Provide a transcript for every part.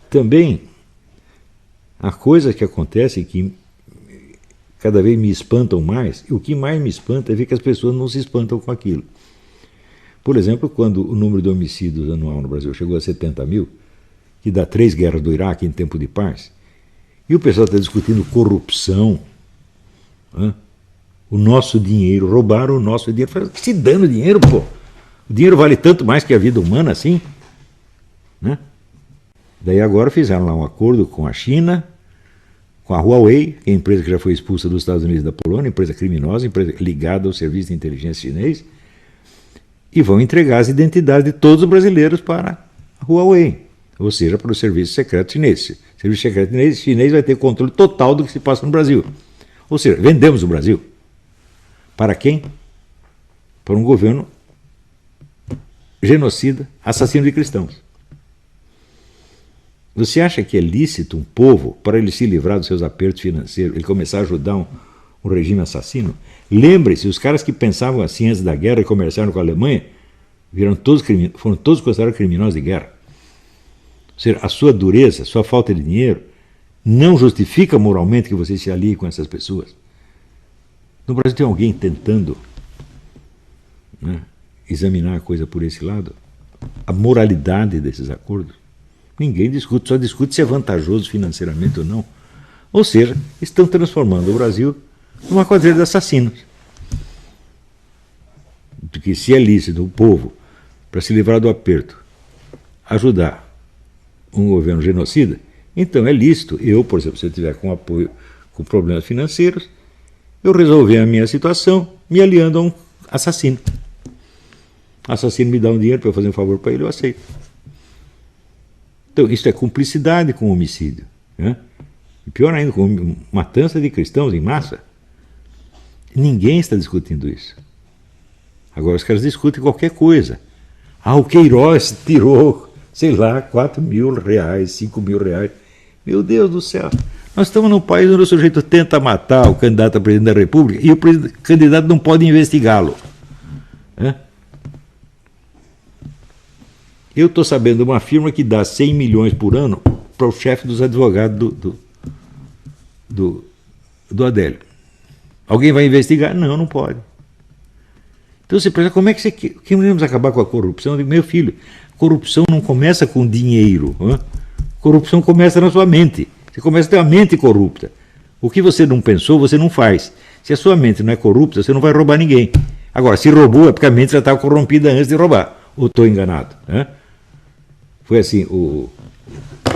também, há coisas que acontecem que cada vez me espantam mais, e o que mais me espanta é ver que as pessoas não se espantam com aquilo. Por exemplo, quando o número de homicídios anual no Brasil chegou a 70 mil, que dá 3 guerras do Iraque em tempo de paz, e o pessoal está discutindo corrupção, né? O nosso dinheiro, roubaram o nosso dinheiro. Que se dando dinheiro, pô? O dinheiro vale tanto mais que a vida humana assim? Né? Daí agora fizeram lá um acordo com a China, com a Huawei, que é a empresa que já foi expulsa dos Estados Unidos e da Polônia, empresa criminosa, empresa ligada ao serviço de inteligência chinês, e vão entregar as identidades de todos os brasileiros para a Huawei, ou seja, para o serviço secreto chinês. O serviço secreto chinês vai ter controle total do que se passa no Brasil. Ou seja, vendemos o Brasil. Para quem? Para um governo genocida, assassino de cristãos. Você acha que é lícito um povo, para ele se livrar dos seus apertos financeiros, ele começar a ajudar um regime assassino? Lembre-se, os caras que pensavam assim antes da guerra e comerciaram com a Alemanha, foram todos considerados criminosos de guerra. Ou seja, a sua dureza, a sua falta de dinheiro, não justifica moralmente que você se alie com essas pessoas. No Brasil tem alguém tentando, né, examinar a coisa por esse lado? A moralidade desses acordos? Ninguém discute, só discute se é vantajoso financeiramente ou não. Ou seja, estão transformando o Brasil numa quadrilha de assassinos. Porque se é lícito o povo, para se livrar do aperto, ajudar um governo genocida, então é lícito eu, por exemplo, se eu tiver com apoio, com problemas financeiros, eu resolver a minha situação me aliando a um assassino. O assassino me dá um dinheiro para eu fazer um favor para ele, eu aceito. Então, isso é cumplicidade com o homicídio. Né? E pior ainda, com matança de cristãos em massa. Ninguém está discutindo isso. Agora os caras discutem qualquer coisa. Ah, o Queiroz tirou, sei lá, 4 mil reais, 5 mil reais. Meu Deus do céu. Nós estamos num país onde o sujeito tenta matar o candidato a presidente da República e o candidato não pode investigá-lo. Eu estou sabendo de uma firma que dá 100 milhões por ano para o chefe dos advogados do Adélio. Alguém vai investigar? Não, não pode. Então você pensa, como é que você queremos acabar com a corrupção? Eu digo, meu filho, corrupção não começa com dinheiro. Corrupção começa na sua mente. Você começa a ter uma mente corrupta. O que você não pensou, você não faz. Se a sua mente não é corrupta, você não vai roubar ninguém. Agora, se roubou, é porque a mente já estava corrompida antes de roubar. Ou estou enganado? Foi assim, o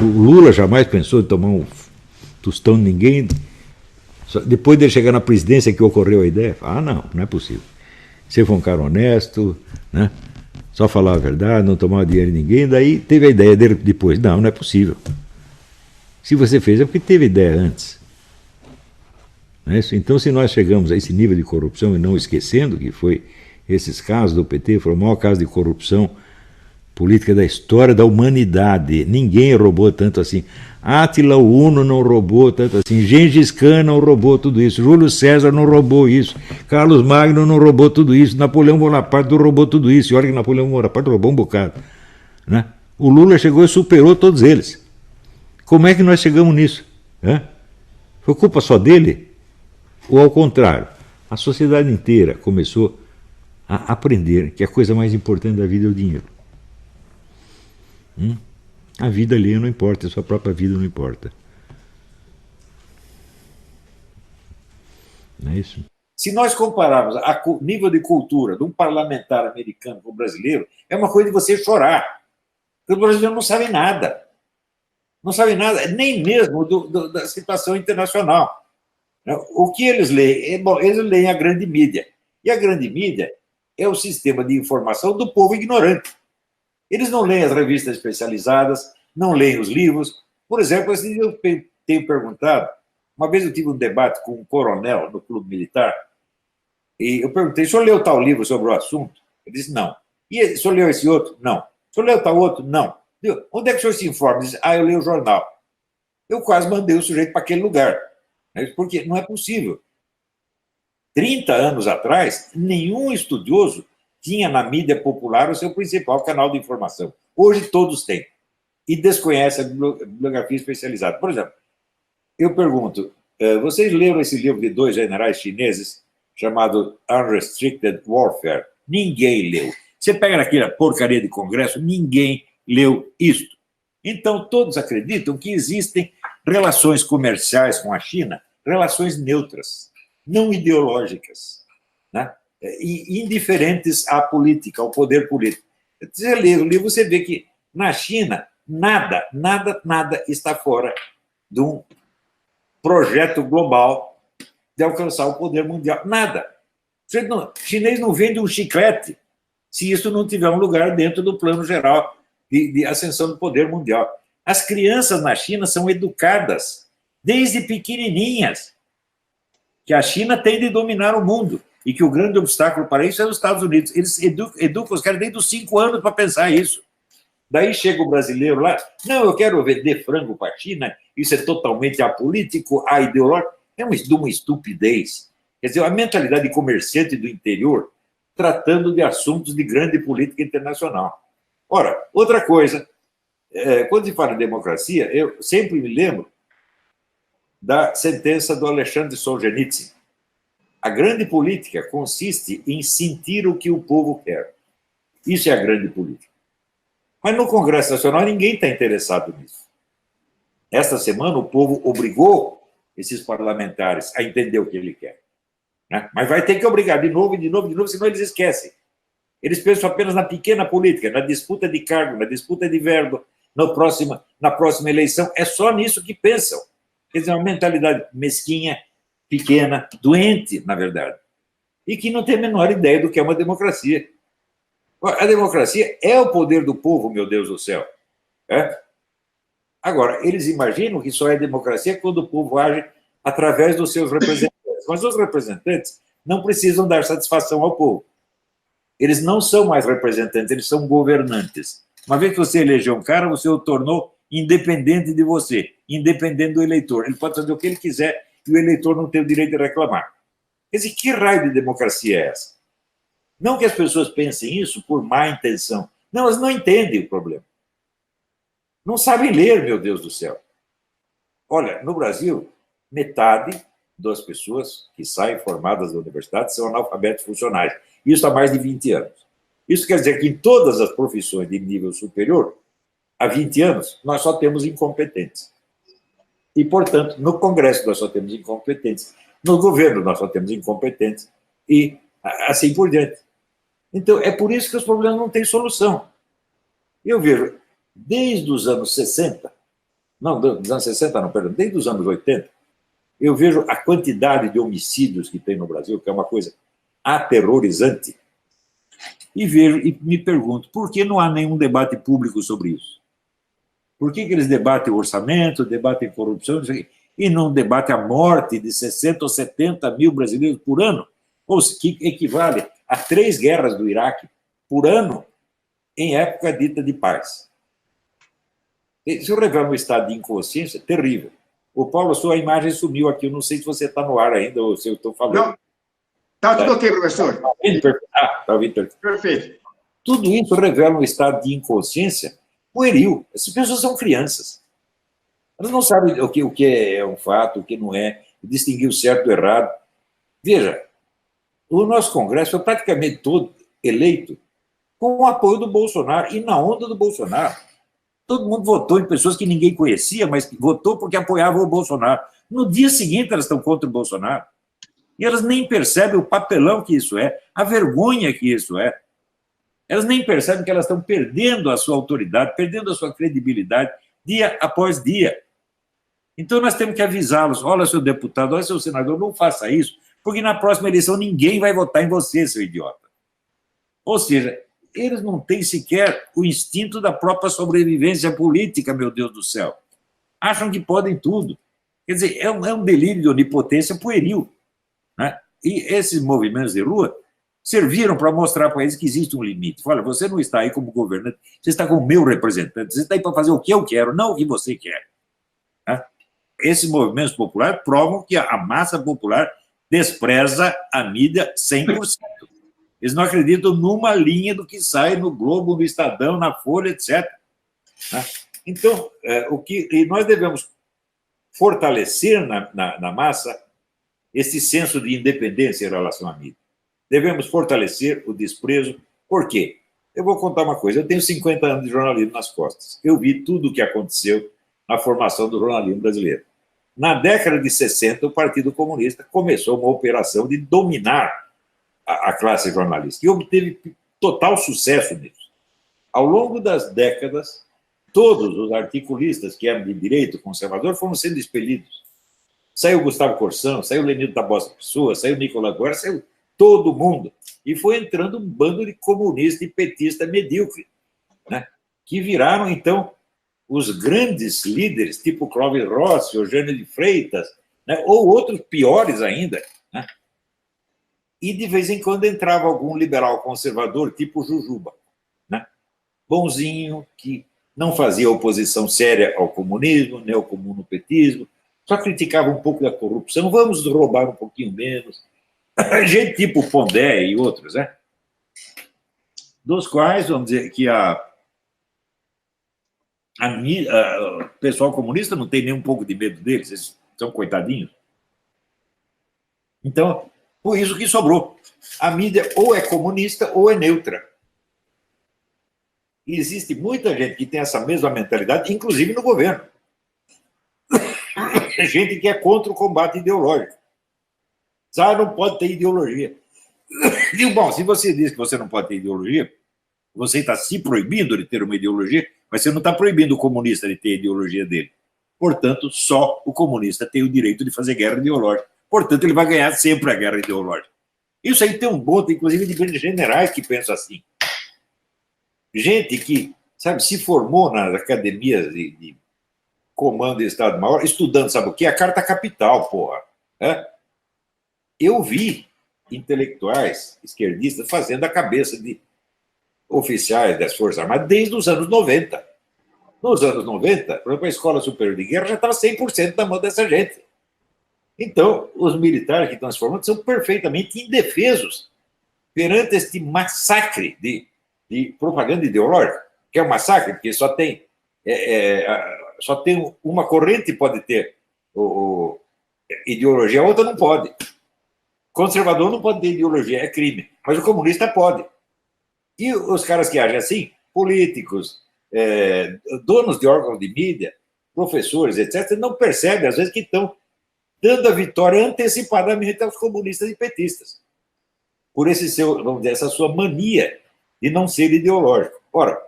Lula jamais pensou em tomar um tostão de ninguém. Depois de chegar na presidência que ocorreu a ideia, não, não é possível. Você foi um cara honesto, né? Só falar a verdade, não tomar dinheiro de ninguém, daí teve a ideia dele depois. Não, não é possível. Se você fez é porque teve ideia antes. Não é isso? Então, se nós chegamos a esse nível de corrupção, e não esquecendo que foi esses casos do PT, foi o maior caso de corrupção política da história da humanidade. Ninguém roubou tanto assim. Átila Uno não roubou tanto assim. Gengis Khan não roubou tudo isso. Júlio César não roubou isso. Carlos Magno não roubou tudo isso. Napoleão Bonaparte não roubou tudo isso. E olha que Napoleão Bonaparte roubou um bocado. Né? O Lula chegou e superou todos eles. Como é que nós chegamos nisso? Foi culpa só dele? Ou ao contrário? A sociedade inteira começou a aprender que a coisa mais importante da vida é o dinheiro. A vida ali não importa, a sua própria vida não importa. Não é isso? Se nós compararmos o nível de cultura de um parlamentar americano com o brasileiro, é uma coisa de você chorar. Porque os brasileiros não sabem nada. Não sabem nada, nem mesmo da situação internacional. O que eles leem? Bom, eles leem a grande mídia. E a grande mídia é o sistema de informação do povo ignorante. Eles não leem as revistas especializadas, não leem os livros. Por exemplo, eu tenho perguntado, uma vez eu tive um debate com um coronel no clube militar, e eu perguntei, o senhor leu tal livro sobre o assunto? Ele disse, não. E o senhor leu esse outro? Não. O senhor leu tal outro? Não. Onde é que o senhor se informa? Ele disse, eu leio o jornal. Eu quase mandei o sujeito para aquele lugar. Porque não é possível. 30 anos atrás, nenhum estudioso tinha na mídia popular o seu principal canal de informação. Hoje todos têm. e desconhece a bibliografia especializada. Por exemplo, eu pergunto, vocês leram esse livro de 2 generais chineses chamado Unrestricted Warfare? Ninguém leu. Você pega naquela porcaria de congresso, ninguém leu isto. Então, todos acreditam que existem relações comerciais com a China, relações neutras, não ideológicas, né? E indiferentes à política, ao poder político. Você lê o livro, você vê que na China, nada está fora de um projeto global de alcançar o poder mundial. Nada. O chinês não vende um chiclete se isso não tiver um lugar dentro do plano geral de ascensão do poder mundial. As crianças na China são educadas desde pequenininhas que a China tem de dominar o mundo e que o grande obstáculo para isso é os Estados Unidos. Eles educam os caras desde os 5 anos para pensar isso. Daí chega o brasileiro lá, não, eu quero vender frango para a China, isso é totalmente apolítico, aideológico. É de uma estupidez. Quer dizer, a mentalidade de comerciante do interior tratando de assuntos de grande política internacional. Ora, outra coisa, quando se fala em democracia, eu sempre me lembro da sentença do Alexandre Solzhenitsyn. A grande política consiste em sentir o que o povo quer. Isso é a grande política. Mas no Congresso Nacional ninguém está interessado nisso. Esta semana o povo obrigou esses parlamentares a entender o que ele quer. Né? Mas vai ter que obrigar de novo, senão eles esquecem. Eles pensam apenas na pequena política, na disputa de cargo, na disputa de verba, na próxima eleição. É só nisso que pensam. Quer dizer, uma mentalidade mesquinha, pequena, doente, na verdade. E que não tem a menor ideia do que é uma democracia. A democracia é o poder do povo, meu Deus do céu. Agora, eles imaginam que só é democracia quando o povo age através dos seus representantes. Mas os representantes não precisam dar satisfação ao povo. Eles não são mais representantes, eles são governantes. Uma vez que você elegeu um cara, você o tornou independente de você, independente do eleitor. Ele pode fazer o que ele quiser e o eleitor não tem o direito de reclamar. Quer dizer, que raio de democracia é essa? Não que as pessoas pensem isso por má intenção. Não, elas não entendem o problema. Não sabem ler, meu Deus do céu. Olha, no Brasil, metade das pessoas que saem formadas da universidade são analfabetos funcionais. Isso há mais de 20 anos. Isso quer dizer que em todas as profissões de nível superior, há 20 anos, nós só temos incompetentes. E, portanto, no Congresso nós só temos incompetentes, no governo nós só temos incompetentes, e assim por diante. Então, é por isso que os problemas não têm solução. Eu vejo, desde os anos 60, desde os anos 80, eu vejo a quantidade de homicídios que tem no Brasil, que é uma coisa aterrorizante, e vejo e me pergunto, por que não há nenhum debate público sobre isso? Por que eles debatem o orçamento, debatem corrupção, e não debatem a morte de 60 ou 70 mil brasileiros por ano, ou que equivale a 3 guerras do Iraque por ano, em época dita de paz? Isso revela um estado de inconsciência terrível. O Paulo, sua imagem sumiu aqui, eu não sei se você está no ar ainda ou se eu estou falando. Não, está tudo ok, professor. Está ouvindo perfeito. Perfeito. Tudo isso revela um estado de inconsciência pueril. Essas pessoas são crianças. Elas não sabem o que é um fato, o que não é, distinguir o certo do errado. Veja, o nosso Congresso foi praticamente todo eleito com o apoio do Bolsonaro e na onda do Bolsonaro. Todo mundo votou em pessoas que ninguém conhecia, mas votou porque apoiavam o Bolsonaro. No dia seguinte, elas estão contra o Bolsonaro. E elas nem percebem o papelão que isso é, a vergonha que isso é. Elas nem percebem que elas estão perdendo a sua autoridade, perdendo a sua credibilidade, dia após dia. Então, nós temos que avisá-los. Olha, seu deputado, olha, seu senador, não faça isso, porque na próxima eleição ninguém vai votar em você, seu idiota. Ou seja, eles não têm sequer o instinto da própria sobrevivência política, meu Deus do céu. Acham que podem tudo. Quer dizer, é um delírio de onipotência pueril. Né? E esses movimentos de rua serviram para mostrar para eles que existe um limite. Olha, você não está aí como governante, você está como meu representante, você está aí para fazer o que eu quero, não o que você quer. Né? Esses movimentos populares provam que a massa popular despreza a mídia 100%. Eles não acreditam numa linha do que sai no Globo, no Estadão, na Folha, etc. Né? Então, e nós devemos fortalecer na massa esse senso de independência em relação à mídia. Devemos fortalecer o desprezo. Por quê? Eu vou contar uma coisa. Eu tenho 50 anos de jornalismo nas costas. Eu vi tudo o que aconteceu na formação do jornalismo brasileiro. Na década de 60, o Partido Comunista começou uma operação de dominar a classe jornalística e obteve total sucesso nisso. Ao longo das décadas, todos os articulistas que eram de direito conservador foram sendo expelidos. Saiu Gustavo Corsão, saiu Lenildo Tabosa Pessoa, saiu Nicolás Guerra, saiu todo mundo. E foi entrando um bando de comunista e petista medíocre, né? Que viraram, então, os grandes líderes, tipo Clóvis Rossi, Eugênio de Freitas, né? Ou outros piores ainda, né? E, de vez em quando, entrava algum liberal conservador, tipo Jujuba, né? Bonzinho, que não fazia oposição séria ao comunismo, nem ao comunopetismo, só criticava um pouco da corrupção, vamos roubar um pouquinho menos. Gente tipo Pondé e outros, né? Dos quais, vamos dizer, que o pessoal comunista não tem nem um pouco de medo deles, eles são coitadinhos. Então, por isso que sobrou. A mídia ou é comunista ou é neutra. E existe muita gente que tem essa mesma mentalidade, inclusive no governo. Gente que é contra o combate ideológico. Não pode ter ideologia. Digo, bom, se você diz que você não pode ter ideologia, você está se proibindo de ter uma ideologia, mas você não está proibindo o comunista de ter a ideologia dele. Portanto, só o comunista tem o direito de fazer guerra ideológica. Portanto, ele vai ganhar sempre a guerra ideológica. Isso aí tem um monte, inclusive, de generais que pensam assim. Gente que, sabe, se formou nas academias de comando de Estado-Maior, estudando, sabe o quê? A Carta Capital, porra. Eu vi intelectuais esquerdistas fazendo a cabeça de oficiais das Forças Armadas desde os anos 90. Nos anos 90, por exemplo, a Escola Superior de Guerra já estava 100% na mão dessa gente. Então, os militares que estão se formando são perfeitamente indefesos perante este massacre de propaganda ideológica, que é um massacre, porque só tem uma corrente pode ter ideologia, a outra não pode. Conservador não pode ter ideologia, é crime, mas o comunista pode. E os caras que agem assim, políticos, donos de órgãos de mídia, professores, etc., não percebem, às vezes, que estão dando a vitória antecipadamente aos comunistas e petistas, por vamos dizer, essa sua mania de não ser ideológico. Ora,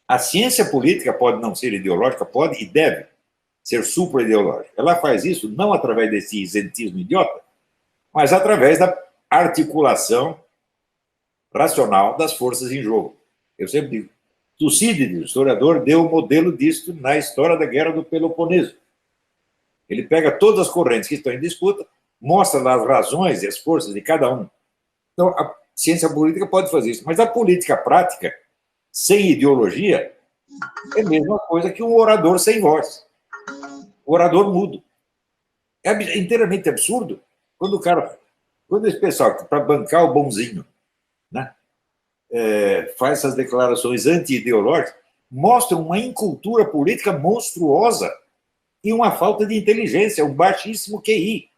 a ciência política pode não ser ideológica, pode e deve ser supra-ideológica. Ela faz isso não através desse isentismo idiota, mas através da articulação racional das forças em jogo. Eu sempre digo, Tucídides, o historiador, deu o modelo disso na história da Guerra do Peloponeso. Ele pega todas as correntes que estão em disputa, mostra lá as razões e as forças de cada um. Então, a ciência política pode fazer isso, mas a política prática, sem ideologia, é a mesma coisa que um orador sem voz. O orador mudo. É inteiramente absurdo quando esse pessoal, para bancar o bonzinho, né, faz essas declarações anti-ideológicas, mostram uma incultura política monstruosa e uma falta de inteligência, um baixíssimo QI.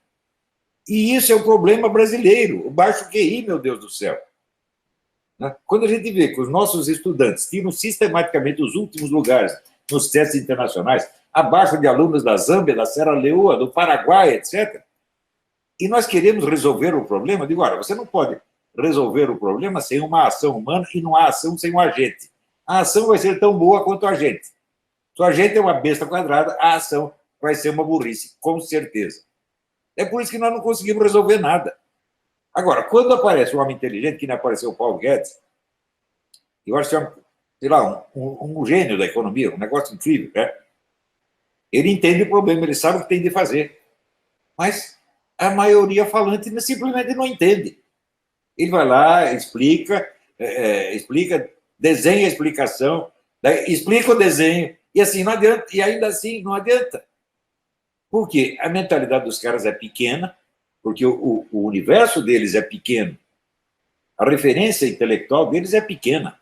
E isso é o problema brasileiro, o baixo QI, meu Deus do céu. Quando a gente vê que os nossos estudantes tiram sistematicamente os últimos lugares nos testes internacionais, abaixo de alunos da Zâmbia, da Serra Leoa, do Paraguai, etc., e nós queremos resolver o problema, digo, olha, você não pode resolver o problema sem uma ação humana e não há ação sem um agente. A ação vai ser tão boa quanto o agente. Se o agente é uma besta quadrada, a ação vai ser uma burrice, com certeza. É por isso que nós não conseguimos resolver nada. Agora, quando aparece um homem inteligente, que nem apareceu o Paulo Guedes, eu acho que é, sei lá, um gênio da economia, um negócio incrível, né? Ele entende o problema, ele sabe o que tem de fazer. Mas a maioria falante simplesmente não entende. Ele vai lá, explica, desenha a explicação, explica o desenho, e assim não adianta, e ainda assim não adianta. Por quê? A mentalidade dos caras é pequena, porque o universo deles é pequeno, a referência intelectual deles é pequena.